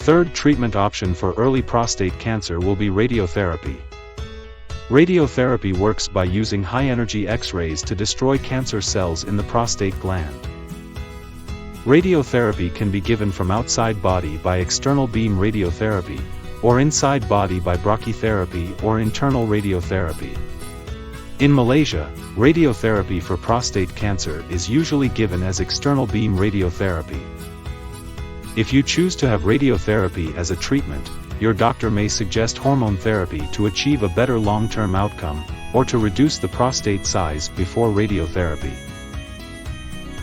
third treatment option for early prostate cancer will be radiotherapy. Radiotherapy works by using high-energy X-rays to destroy cancer cells in the prostate gland. Radiotherapy can be given from outside body by external beam radiotherapy, or inside body by brachytherapy or internal radiotherapy. In Malaysia, radiotherapy for prostate cancer is usually given as external beam radiotherapy. If you choose to have radiotherapy as a treatment, your doctor may suggest hormone therapy to achieve a better long-term outcome, or to reduce the prostate size before radiotherapy.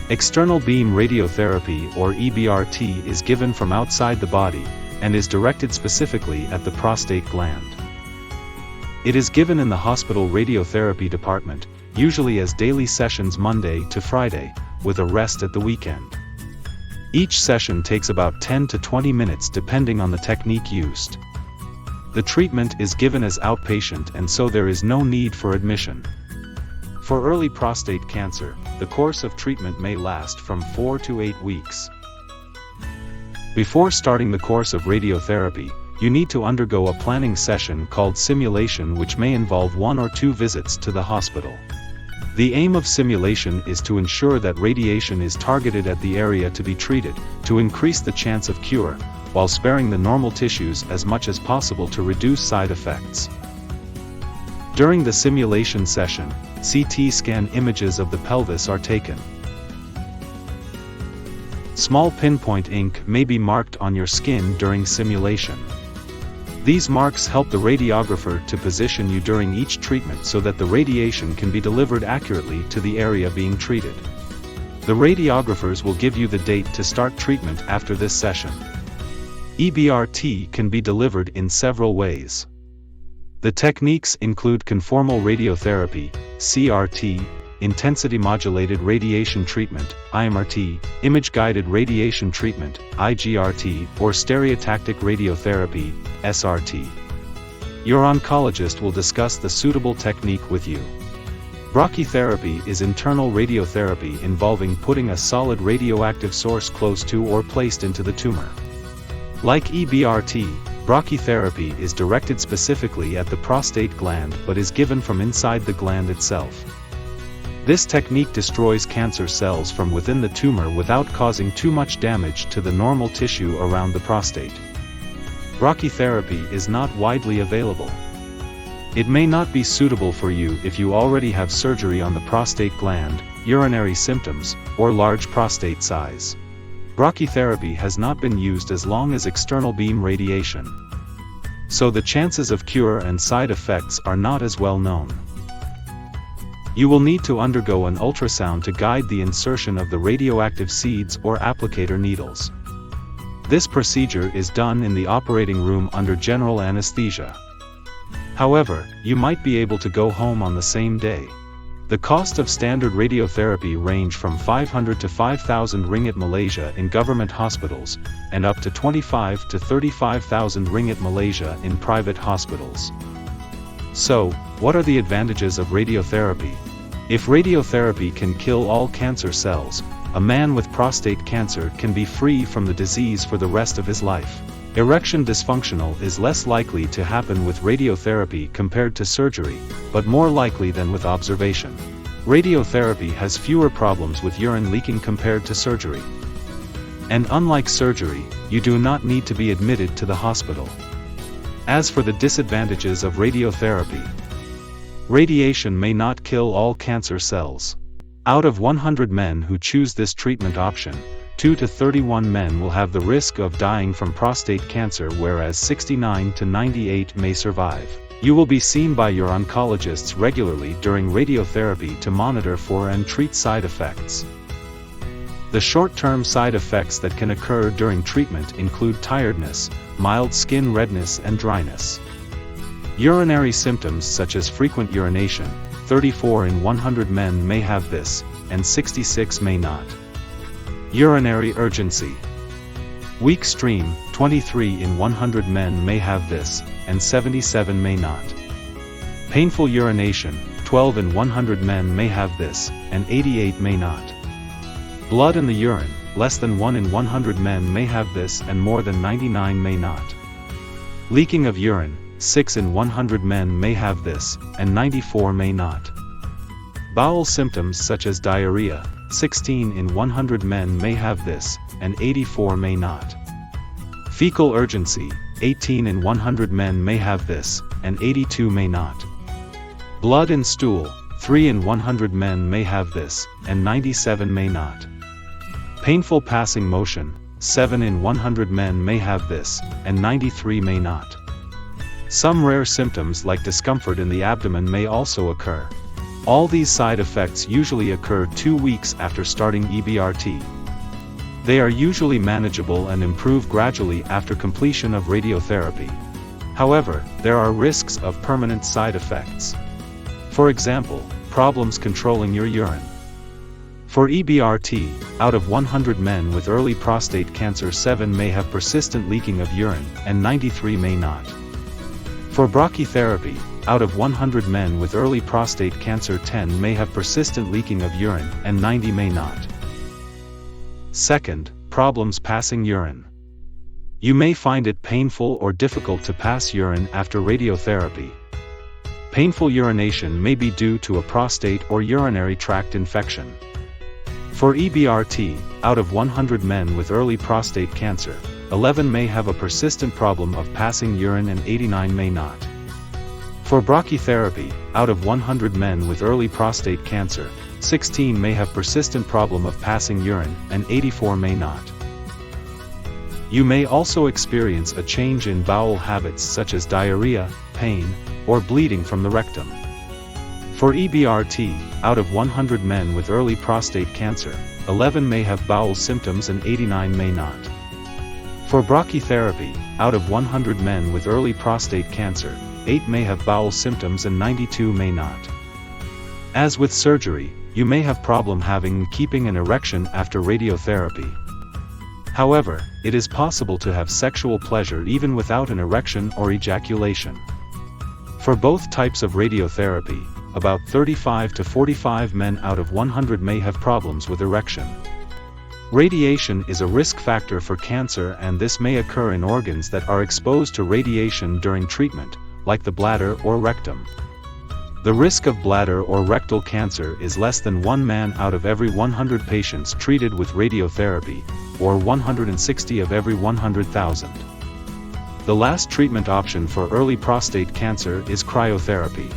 External beam radiotherapy or EBRT is given from outside the body, and is directed specifically at the prostate gland. It is given in the hospital radiotherapy department, usually as daily sessions Monday to Friday, with a rest at the weekend. Each session takes about 10 to 20 minutes depending on the technique used. The treatment is given as outpatient and so there is no need for admission. For early prostate cancer, the course of treatment may last from 4 to 8 weeks. Before starting the course of radiotherapy, you need to undergo a planning session called simulation, which may involve 1 or 2 visits to the hospital. The aim of simulation is to ensure that radiation is targeted at the area to be treated, to increase the chance of cure, while sparing the normal tissues as much as possible to reduce side effects. During the simulation session, CT scan images of the pelvis are taken. Small pinpoint ink may be marked on your skin during simulation. These marks help the radiographer to position you during each treatment so that the radiation can be delivered accurately to the area being treated. The radiographers will give you the date to start treatment after this session. EBRT can be delivered in several ways. The techniques include conformal radiotherapy, CRT, intensity-modulated radiation treatment, IMRT, image-guided radiation treatment, IGRT, or stereotactic radiotherapy, SRT. Your oncologist will discuss the suitable technique with you. Brachytherapy is internal radiotherapy involving putting a solid radioactive source close to or placed into the tumor. Like EBRT, brachytherapy is directed specifically at the prostate gland but is given from inside the gland itself. This technique destroys cancer cells from within the tumor without causing too much damage to the normal tissue around the prostate. Brachytherapy is not widely available. It may not be suitable for you if you already have surgery on the prostate gland, urinary symptoms, or large prostate size. Brachytherapy has not been used as long as external beam radiation. So the chances of cure and side effects are not as well known. You will need to undergo an ultrasound to guide the insertion of the radioactive seeds or applicator needles. This procedure is done in the operating room under general anesthesia. However, you might be able to go home on the same day. The cost of standard radiotherapy range from 500 to 5,000 ringgit Malaysia in government hospitals, and up to 25 to 35,000 ringgit Malaysia in private hospitals. So, what are the advantages of radiotherapy? If radiotherapy can kill all cancer cells, a man with prostate cancer can be free from the disease for the rest of his life. Erection dysfunctional is less likely to happen with radiotherapy compared to surgery, but more likely than with observation. Radiotherapy has fewer problems with urine leaking compared to surgery. And unlike surgery, you do not need to be admitted to the hospital. As for the disadvantages of radiotherapy, radiation may not kill all cancer cells. Out of 100 men who choose this treatment option, 2 to 31 men will have the risk of dying from prostate cancer, whereas 69 to 98 may survive. You will be seen by your oncologists regularly during radiotherapy to monitor for and treat side effects. The short-term side effects that can occur during treatment include tiredness, mild skin redness and dryness. Urinary symptoms such as frequent urination, 34 in 100 men may have this, and 66 may not. Urinary urgency. Weak stream, 23 in 100 men may have this, and 77 may not. Painful urination, 12 in 100 men may have this, and 88 may not. Blood in the urine, less than 1 in 100 men may have this and more than 99 may not. Leaking of urine, 6 in 100 men may have this, and 94 may not. Bowel symptoms such as diarrhea, 16 in 100 men may have this, and 84 may not. Fecal urgency, 18 in 100 men may have this, and 82 may not. Blood in stool, 3 in 100 men may have this, and 97 may not. Painful passing motion, 7 in 100 men may have this, and 93 may not. Some rare symptoms like discomfort in the abdomen may also occur. All these side effects usually occur 2 weeks after starting EBRT. They are usually manageable and improve gradually after completion of radiotherapy. However, there are risks of permanent side effects. For example, problems controlling your urine. For EBRT, out of 100 men with early prostate cancer, 7 may have persistent leaking of urine, and 93 may not. For brachytherapy, out of 100 men with early prostate cancer, 10 may have persistent leaking of urine, and 90 may not. Second, problems passing urine. You may find it painful or difficult to pass urine after radiotherapy. Painful urination may be due to a prostate or urinary tract infection. For EBRT, out of 100 men with early prostate cancer, 11 may have a persistent problem of passing urine and 89 may not. For brachytherapy, out of 100 men with early prostate cancer, 16 may have persistent problem of passing urine, and 84 may not. You may also experience a change in bowel habits such as diarrhea, pain, or bleeding from the rectum. For EBRT, out of 100 men with early prostate cancer, 11 may have bowel symptoms and 89 may not. For brachytherapy, out of 100 men with early prostate cancer, 8 may have bowel symptoms and 92 may not. As with surgery, you may have problem keeping an erection after radiotherapy. However, it is possible to have sexual pleasure even without an erection or ejaculation. For both types of radiotherapy, about 35 to 45 men out of 100 may have problems with erection. Radiation is a risk factor for cancer, and this may occur in organs that are exposed to radiation during treatment, like the bladder or rectum. The risk of bladder or rectal cancer is less than 1 man out of every 100 patients treated with radiotherapy, or 160 of every 100,000. The last treatment option for early prostate cancer is cryotherapy.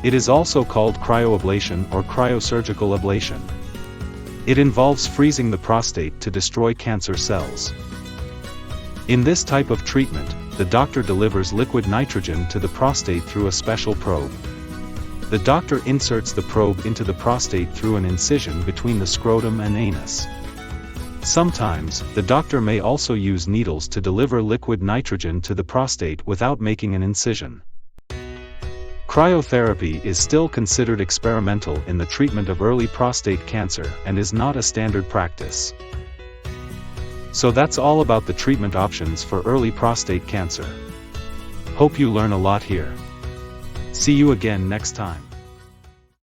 It is also called cryoablation or cryosurgical ablation. It involves freezing the prostate to destroy cancer cells. In this type of treatment, the doctor delivers liquid nitrogen to the prostate through a special probe. The doctor inserts the probe into the prostate through an incision between the scrotum and anus. Sometimes, the doctor may also use needles to deliver liquid nitrogen to the prostate without making an incision. Cryotherapy is still considered experimental in the treatment of early prostate cancer and is not a standard practice. So that's all about the treatment options for early prostate cancer. Hope you learn a lot here. See you again next time.